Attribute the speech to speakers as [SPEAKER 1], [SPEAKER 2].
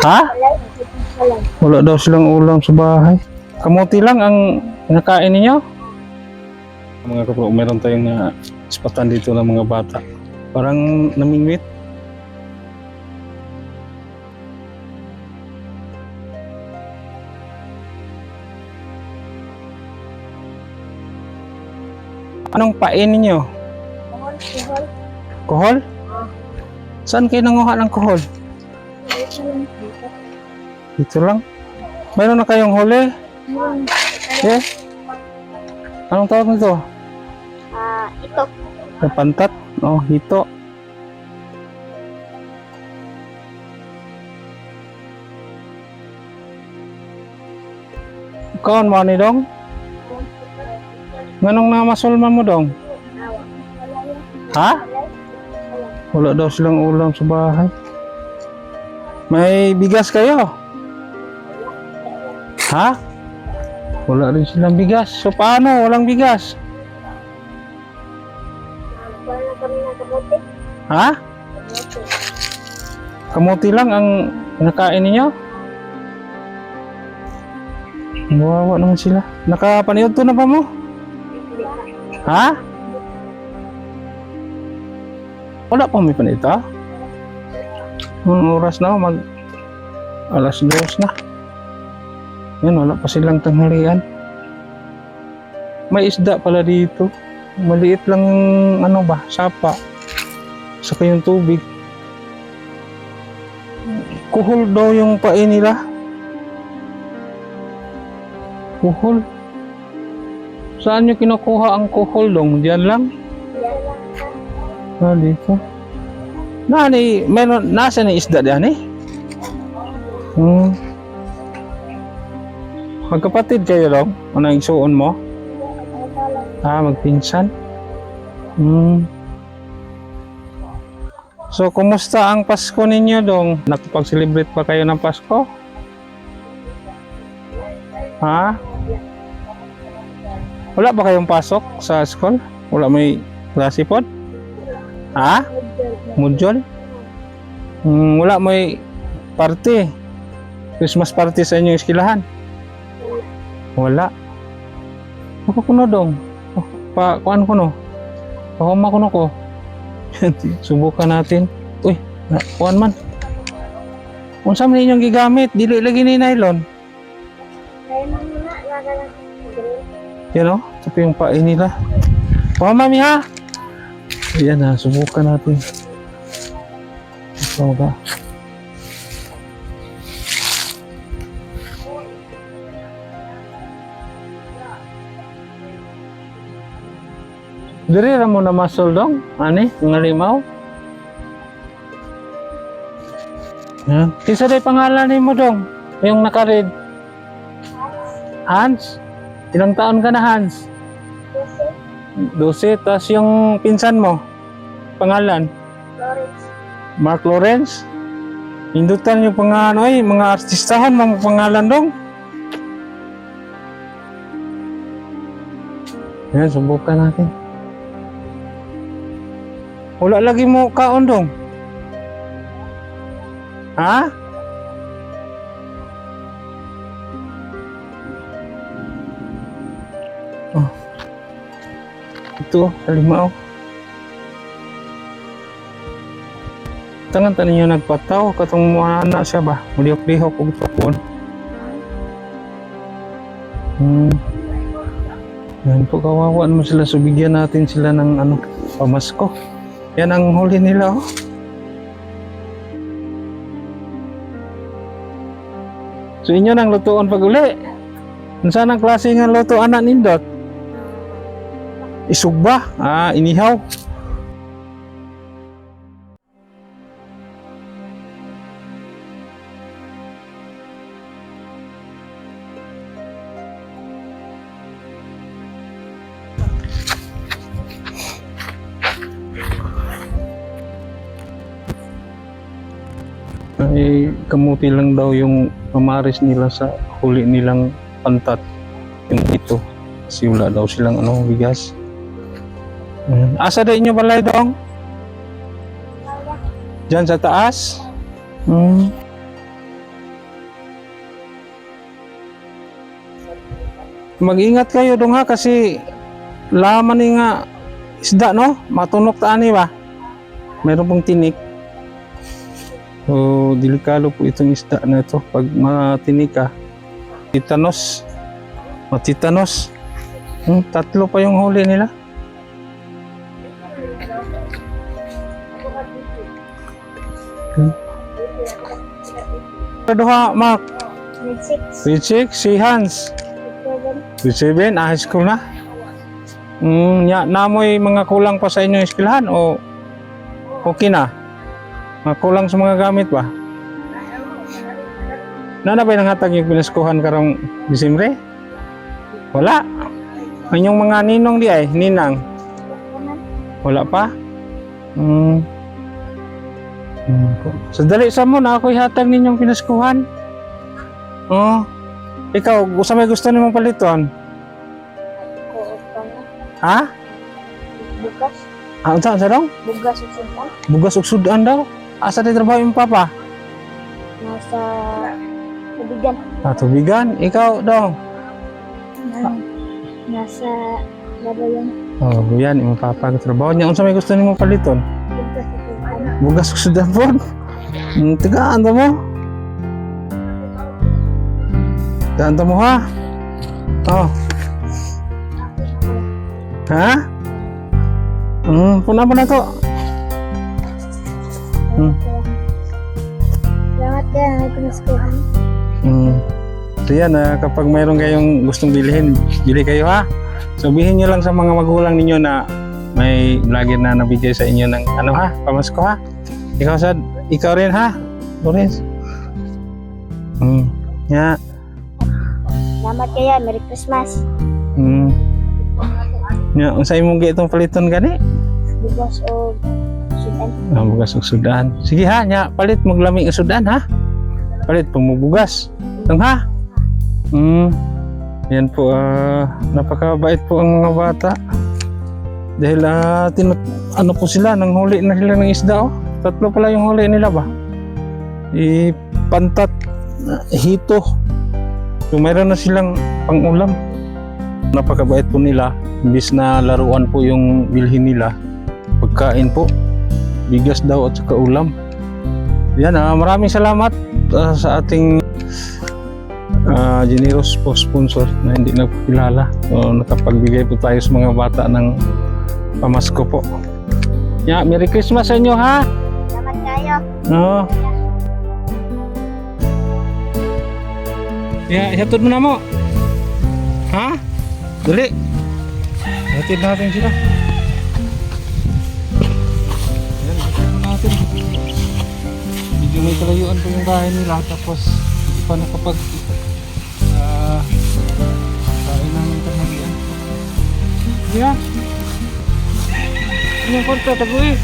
[SPEAKER 1] Ha? Wala daw silang ulam sa bahay. Kamuti lang ang nakain ninyo? Mga kapro, meron tayong ispatan dito ng mga bata. Parang namingwit. Anong pain ninyo? Kohol? Saan kayo nanguha ng kohol? Dito lang. Mayroon na kayong huli? Yes. Anong tawag nito?
[SPEAKER 2] Ito.
[SPEAKER 1] Pantat? Oh, hito. Kaon mo ni dong? Nganong namasulman mo dong? Ha? Wala daw silang ulam sa bahay. May bigas kayo? Ha? Wala rin silang bigas. So paano? Walang bigas?
[SPEAKER 2] Wala kami ng kamote.
[SPEAKER 1] Ha? Kamuti lang ang nakain ninyo? Nawawa naman sila. Nakapaniod to na ba mo? Ha? Wala pa may panita? Anong oras na? Alas 2 na. Yan, wala pa silang tanghalian. May isda pala dito. Maliit lang ano ba, sapa. Saka yung tubig. Kuhol daw yung pain nila. Kuhol. Saan nyo kinukuha ang kuhol dong? Diyan lang? Ah, dito. Nani, meron, nasa na isda diyan eh? Magkapatid kayo dong? Ano yung suon mo? Magpinsan. So, kumusta ang Pasko ninyo dong? Nakapag-celebrate pa kayo ng Pasko? Ha? Wala ba kayong pasok sa school? Wala may klase po? Ha? Module? Wala may party? Christmas party sa inyong eskwelahan? Wala. Ako kuno dong. Kuan ko no. Pahoma ko no ko. Subukan natin. Uy, kuan man. Unsa man inyong gigamit? Dili lagi ni nylon. Yan o, ito yung pain nila. Pahoma mi ha. Ayan na, subukan natin. Ito ba? Diri ra mo na masol dong, ani, nga limaw. Yan. Kisa day pangalan ni mo dong, yung nakaread. Hans? Ilang taon ka na Hans? 12, tas yung pinsan mo, pangalan?
[SPEAKER 2] Lawrence.
[SPEAKER 1] Mark Lawrence? Indutan yung mga artistahan, mga pangalan dong. Yan, subukan natin. Wala lagi mo kaon dong. Ha? Oh. Ito, kalimaw. Tangan tanin niyo nagpataw katong mga anak siya ba? Muliyok-lihok og tupon. Yan po, kawawa naman sila. So bigyan natin sila ng pamasko. Yan ang huli nila oh. So inyo nang lutuon pag uli. Unsa nang klase nga luto anak nindot? Isugba? Inihaw. Ay kamuti lang daw yung pamaris nila sa huli nilang pantat, yung ito kasi wala daw silang bigas. Asa da inyo balay dong? Diyan sa taas? Hmm. Mag-ingat kayo dong ha kasi laman ni nga isda no, matunok ta ani ba? Meron pong tinik. So, delikado po itong isda na ito pag matinik ka. Titanos. Matitanos. Tatlo pa yung huli nila. Duha, Mark.
[SPEAKER 2] Grade 6.
[SPEAKER 1] Grade 6, si Hans.
[SPEAKER 2] Grade 7.
[SPEAKER 1] Grade 7, high school na. Namoy mga kulang pa sa inyong eskwelahan o okay na? Mga kulang sa mga gamit ba? Nana ba nangatag yung pinaskuhan karong Disimbre? Wala. Inyong mga ninong di ay, ninang? Wala pa? So dali sa mo na ako'y hatag ninyong pinaskuhan. Oh. Ikaw, sa may gusto nimong paliton? Ha?
[SPEAKER 2] Bukas.
[SPEAKER 1] Saan sa daw?
[SPEAKER 2] Bugas o sinta.
[SPEAKER 1] Bugas ug sudan daw. Asa di trabaho yung papa?
[SPEAKER 2] Nasa tubigan.
[SPEAKER 1] Tubigan. Ikaw daw.
[SPEAKER 2] Nasa labayan.
[SPEAKER 1] Oh, buyan imong papa ka trabaho niya. Unsa may gusto nimo paliton?
[SPEAKER 2] Bugas o sinta.
[SPEAKER 1] Bugas ug sudan pod. Tigaan ta mo. Tigaan ta mo ha. Oh. Ha? Puna na to.
[SPEAKER 2] Salamat kaya na pinaskuhan.
[SPEAKER 1] So yan, kapag mayroon kayong gustong bilhin, bili kayo ha. Sabihin nyo lang sa mga magulang ninyo na may vlogger na nabigay sa inyo ng ano ha, pamasko ha. Ikaw sad, ikaw rin ha. Lorenz. Ya.
[SPEAKER 2] Salamat kaya. Merry Christmas.
[SPEAKER 1] Ya, unsay mong itong paliton gani?
[SPEAKER 2] Bugas o sudan.
[SPEAKER 1] Bugas ug sudan. Sige ha, nya palit maglami ang sudan ha. Palit pumubugas. Tang ha. Yan po, napakabait po ang mga bata. Dahil ano po sila, nang huli na sila ng isda oh. Tatlo pala yung huli nila ba? Pantat, hito. So mayroon na silang pang-ulam. Napakabait po nila. Imbis na laruan po yung bilhin nila, pagkain po. Bigas daw at saka ulam. Yan, maraming salamat sa ating generous po sponsor na hindi nagpakilala. So, nakapagbigay po tayo sa mga bata ng pamasko po. Yeah, Merry Christmas sa inyo ha.
[SPEAKER 2] Salamat kayo.
[SPEAKER 1] No. Yeah, ihatod mo na mo. Ha? Dali. Ihatid natin sila. Yan, ihatid mo natin. Medyo may kalayuan po yung bahay nila. Tapos, hindi pa nakapag kain namin tanghalian. Yeah. Ano yung korta, tago eh.